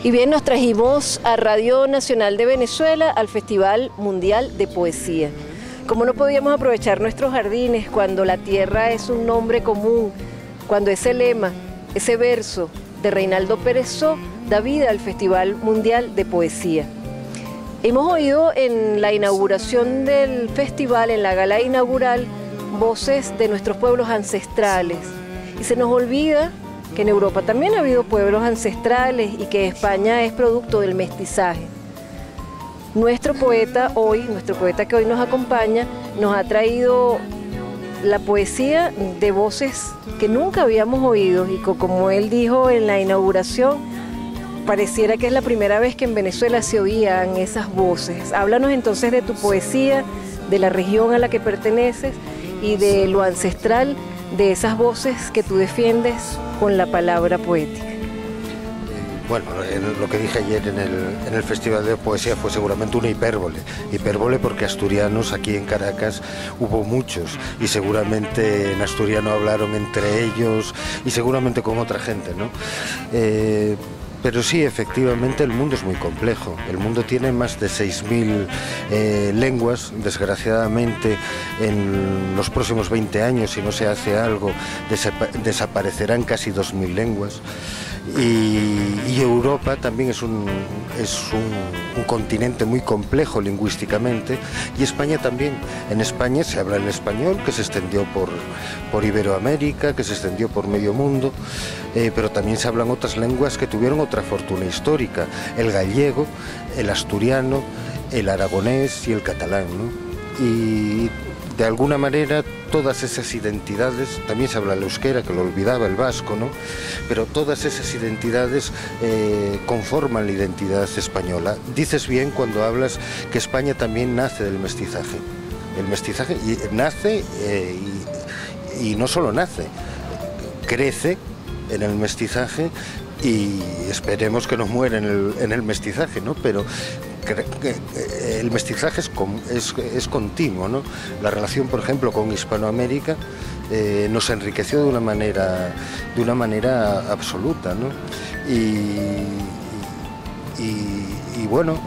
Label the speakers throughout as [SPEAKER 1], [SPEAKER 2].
[SPEAKER 1] Y bien, nos trajimos a Radio Nacional de Venezuela al Festival Mundial de Poesía. Como no podíamos aprovechar nuestros jardines cuando la tierra es un nombre común, cuando ese lema, ese verso de Reinaldo Perezo da vida al Festival Mundial de Poesía. Hemos oído en la inauguración del festival, en la gala inaugural, voces de nuestros pueblos ancestrales. Y se nos olvida que en Europa también ha habido pueblos ancestrales y que España es producto del mestizaje. Nuestro poeta que hoy nos acompaña, nos ha traído la poesía de voces que nunca habíamos oído y como él dijo en la inauguración, pareciera que es la primera vez que en Venezuela se oían esas voces. Háblanos entonces de tu poesía, de la región a la que perteneces y de lo ancestral de esas voces que tú defiendes con la palabra poética.
[SPEAKER 2] Bueno, lo que dije ayer en el Festival de Poesía fue seguramente una hipérbole porque asturianos aquí en Caracas hubo muchos y seguramente en asturiano hablaron entre ellos y seguramente con otra gente, ¿no? Pero sí, efectivamente, el mundo es muy complejo. El mundo tiene más de 6.000 lenguas. Desgraciadamente, en los próximos 20 años, si no se hace algo, desaparecerán casi 2.000 lenguas. Y Europa también es un continente muy complejo lingüísticamente, y España también. En España se habla el español, que se extendió por Iberoamérica, que se extendió por medio mundo, pero también se hablan otras lenguas que tuvieron otra fortuna histórica: el gallego, el asturiano, el aragonés y el catalán, ¿no? Y de alguna manera todas esas identidades, también se habla el euskera, que lo olvidaba, el vasco, ¿no? Pero todas esas identidades conforman la identidad española. Dices bien cuando hablas que España también nace del mestizaje. El mestizaje nace y no solo nace, crece en el mestizaje y esperemos que no muera en el mestizaje, ¿no? Pero el mestizaje es continuo, ¿no? La relación, por ejemplo, con Hispanoamérica nos enriqueció de una manera absoluta, ¿no? Y bueno,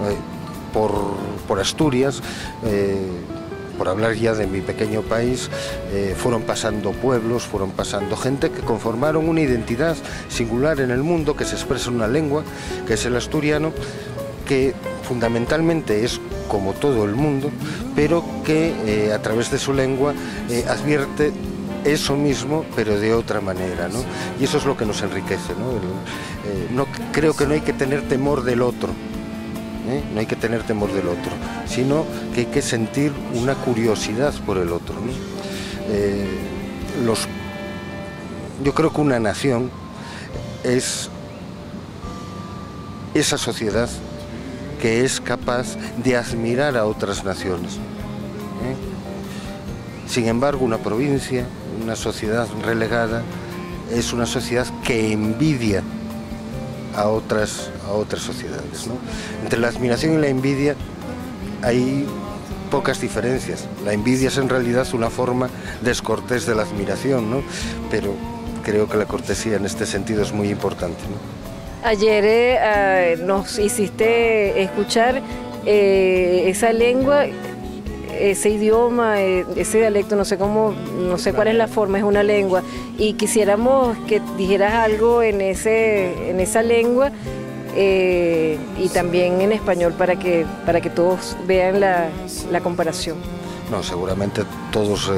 [SPEAKER 2] por Asturias, por hablar ya de mi pequeño país, fueron pasando pueblos, fueron pasando gente que conformaron una identidad singular en el mundo, que se expresa en una lengua, que es el asturiano, que fundamentalmente es como todo el mundo, pero que a través de su lengua advierte eso mismo, pero de otra manera, ¿no? Y eso es lo que nos enriquece, ¿no? Creo que no hay que tener temor del otro, no hay que tener temor del otro, sino que hay que sentir una curiosidad por el otro, ¿no? Yo creo que una nación es esa sociedad que es capaz de admirar a otras naciones. Sin embargo, una provincia, una sociedad relegada, es una sociedad que envidia a otras sociedades, ¿no? Entre la admiración y la envidia hay pocas diferencias. La envidia es en realidad una forma descortés de la admiración, ¿no? Pero creo que la cortesía en este sentido es muy importante, ¿no?
[SPEAKER 1] Ayer nos hiciste escuchar esa lengua, ese idioma, ese dialecto, no sé cuál es la forma, es una lengua, y quisiéramos que dijeras algo en esa lengua y también en español para que todos vean la comparación.
[SPEAKER 2] No, seguramente todos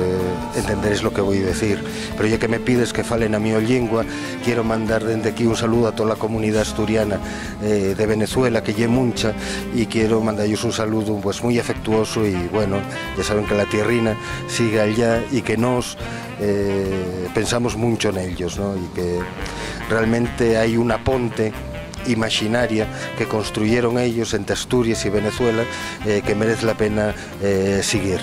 [SPEAKER 2] entenderéis lo que voy a decir, pero ya que me pides que falen a mi lengua, quiero mandar desde aquí un saludo a toda la comunidad asturiana de Venezuela, que lle mucha, y quiero mandarles un saludo pues muy afectuoso, y bueno, ya saben que la tierrina sigue allá y que nos pensamos mucho en ellos, ¿no? Y que realmente hay una ponte imaginaria que construyeron ellos entre Asturias y Venezuela, que merece la pena seguir.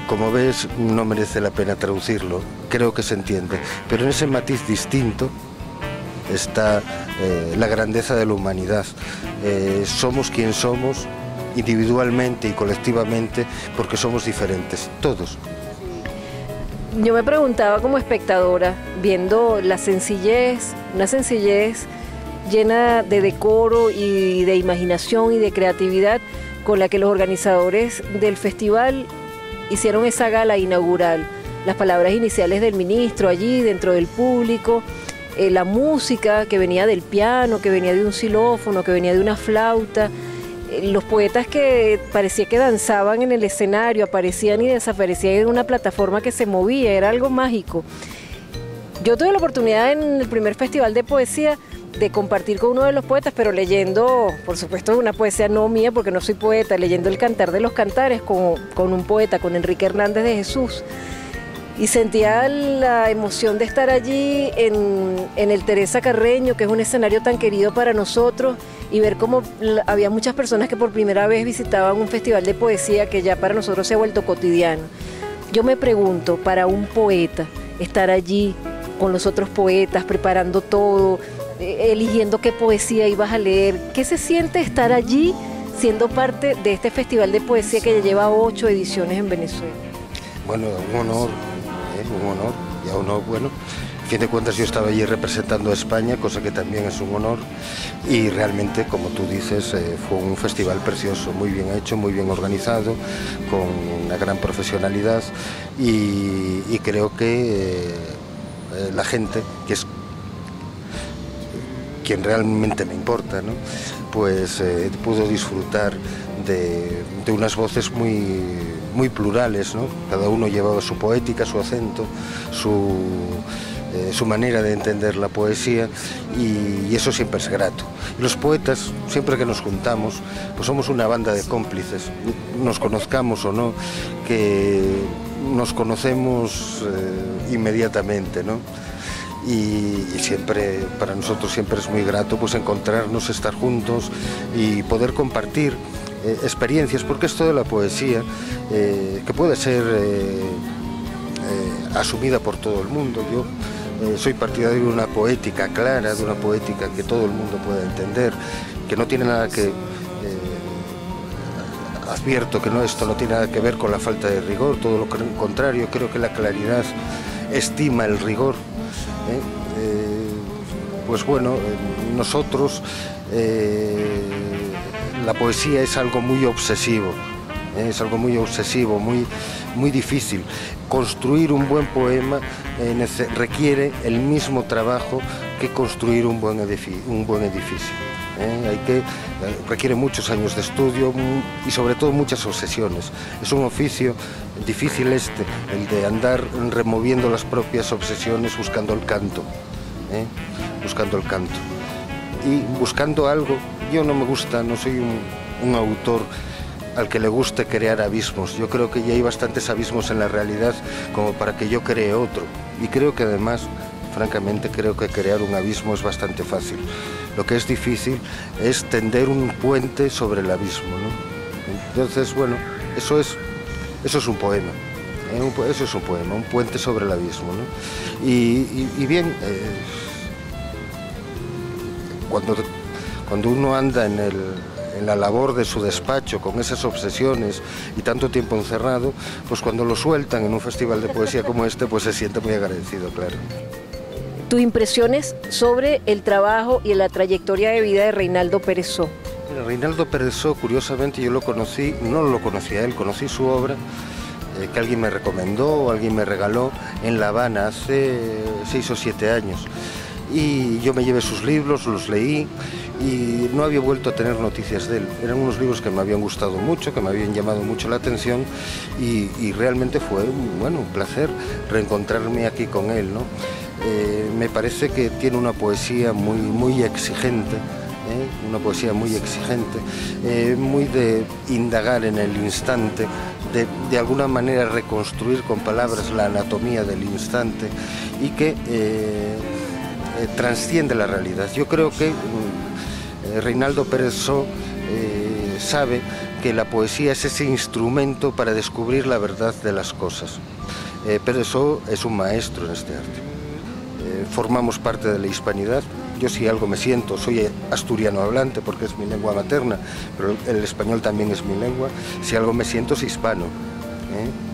[SPEAKER 2] Como ves, no merece la pena traducirlo, creo que se entiende, pero en ese matiz distinto está la grandeza de la humanidad. Somos quien somos individualmente y colectivamente porque somos diferentes, todos.
[SPEAKER 1] Yo me preguntaba como espectadora, viendo la sencillez, una sencillez llena de decoro y de imaginación y de creatividad con la que los organizadores del festival hicieron esa gala inaugural. Las palabras iniciales del ministro allí dentro del público, la música que venía del piano, que venía de un xilófono, que venía de una flauta, los poetas que parecía que danzaban en el escenario, aparecían y desaparecían en una plataforma que se movía, era algo mágico. Yo tuve la oportunidad en el primer festival de poesía de compartir con uno de los poetas, pero leyendo, por supuesto, una poesía no mía porque no soy poeta, leyendo El Cantar de los Cantares con un poeta, con Enrique Hernández de Jesús. Y sentía la emoción de estar allí en el Teresa Carreño, que es un escenario tan querido para nosotros, y ver cómo había muchas personas que por primera vez visitaban un festival de poesía que ya para nosotros se ha vuelto cotidiano. Yo me pregunto, para un poeta, estar allí con los otros poetas, preparando todo, eligiendo qué poesía ibas a leer, ¿qué se siente estar allí siendo parte de este festival de poesía que ya lleva 8 ediciones en Venezuela?
[SPEAKER 2] Bueno, un honor, y a uno, bueno, a fin de cuentas yo estaba allí representando a España, cosa que también es un honor, y realmente, como tú dices, fue un festival precioso, muy bien hecho, muy bien organizado, con una gran profesionalidad, y creo que la gente, que es quien realmente me importa, ¿no?, pues pudo disfrutar de unas voces muy plurales, ¿no? Cada uno llevaba su poética, su acento, su manera de entender la poesía, y eso siempre es grato. Y los poetas, siempre que nos juntamos, pues somos una banda de cómplices, nos conozcamos o no, que nos conocemos inmediatamente, ¿no? Y siempre, para nosotros siempre es muy grato pues encontrarnos, estar juntos y poder compartir experiencias, porque esto de la poesía, que puede ser asumida por todo el mundo. Yo soy partidario de una poética clara, de una poética que todo el mundo pueda entender, que no tiene nada que... advierto que esto no tiene nada que ver con la falta de rigor, todo lo contrario, creo que la claridad estima el rigor. Pues bueno, nosotros, la poesía es algo muy obsesivo, muy difícil. Construir un buen poema requiere el mismo trabajo que construir un buen edificio. Requiere muchos años de estudio y sobre todo muchas obsesiones. Es un oficio difícil el de andar removiendo las propias obsesiones buscando el canto, y buscando algo. Yo no soy un autor al que le guste crear abismos. Yo creo que ya hay bastantes abismos en la realidad como para que yo cree otro, y creo que además, francamente, creo que crear un abismo es bastante fácil. Lo que es difícil es tender un puente sobre el abismo, ¿no? Entonces, bueno, eso es un poema, eso es un poema, un puente sobre el abismo, ¿no? Y bien, cuando uno anda en la labor de su despacho con esas obsesiones y tanto tiempo encerrado, pues cuando lo sueltan en un festival de poesía como este, pues se siente muy agradecido, claro.
[SPEAKER 1] ¿Tus impresiones sobre el trabajo y la trayectoria de vida de Reynaldo Peresó?
[SPEAKER 2] Mira, Reynaldo Peresó, curiosamente, yo lo conocí, no lo conocía a él, conocí su obra, que alguien me recomendó, alguien me regaló en La Habana hace 6 o 7 años. Y yo me llevé sus libros, los leí y no había vuelto a tener noticias de él. Eran unos libros que me habían gustado mucho, que me habían llamado mucho la atención, y realmente fue un placer reencontrarme aquí con él, ¿no? Me parece que tiene una poesía muy exigente, muy de indagar en el instante, de alguna manera reconstruir con palabras la anatomía del instante, y que trasciende la realidad. Yo creo que Reynaldo Peresó sabe que la poesía es ese instrumento para descubrir la verdad de las cosas. Peresó es un maestro en este arte. Formamos parte de la hispanidad. Yo, si algo me siento, soy asturiano hablante porque es mi lengua materna, pero el español también es mi lengua. Si algo me siento, es hispano.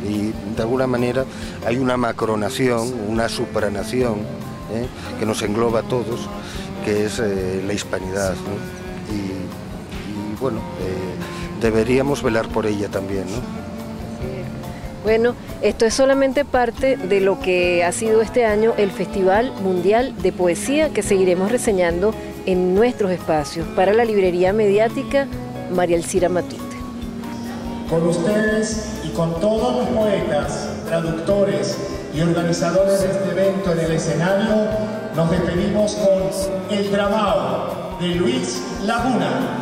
[SPEAKER 2] Y de alguna manera hay una macronación, una supranación, que nos engloba a todos, que es la hispanidad, ¿no? Y bueno, deberíamos velar por ella también, ¿no?
[SPEAKER 1] Bueno, esto es solamente parte de lo que ha sido este año el Festival Mundial de Poesía, que seguiremos reseñando en nuestros espacios. Para la librería mediática, María Elcira Matute.
[SPEAKER 3] Con ustedes y con todos los poetas, traductores y organizadores de este evento en el escenario, nos despedimos con El Tramao de Luis Laguna.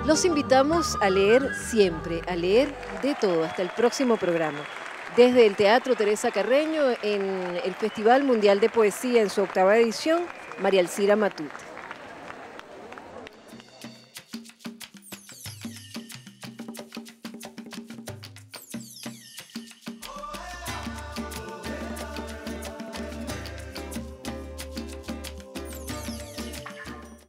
[SPEAKER 1] Los invitamos a leer siempre, a leer de todo. Hasta el próximo programa. Desde el Teatro Teresa Carreño, en el Festival Mundial de Poesía en su 8ª edición, María Elcira Matute.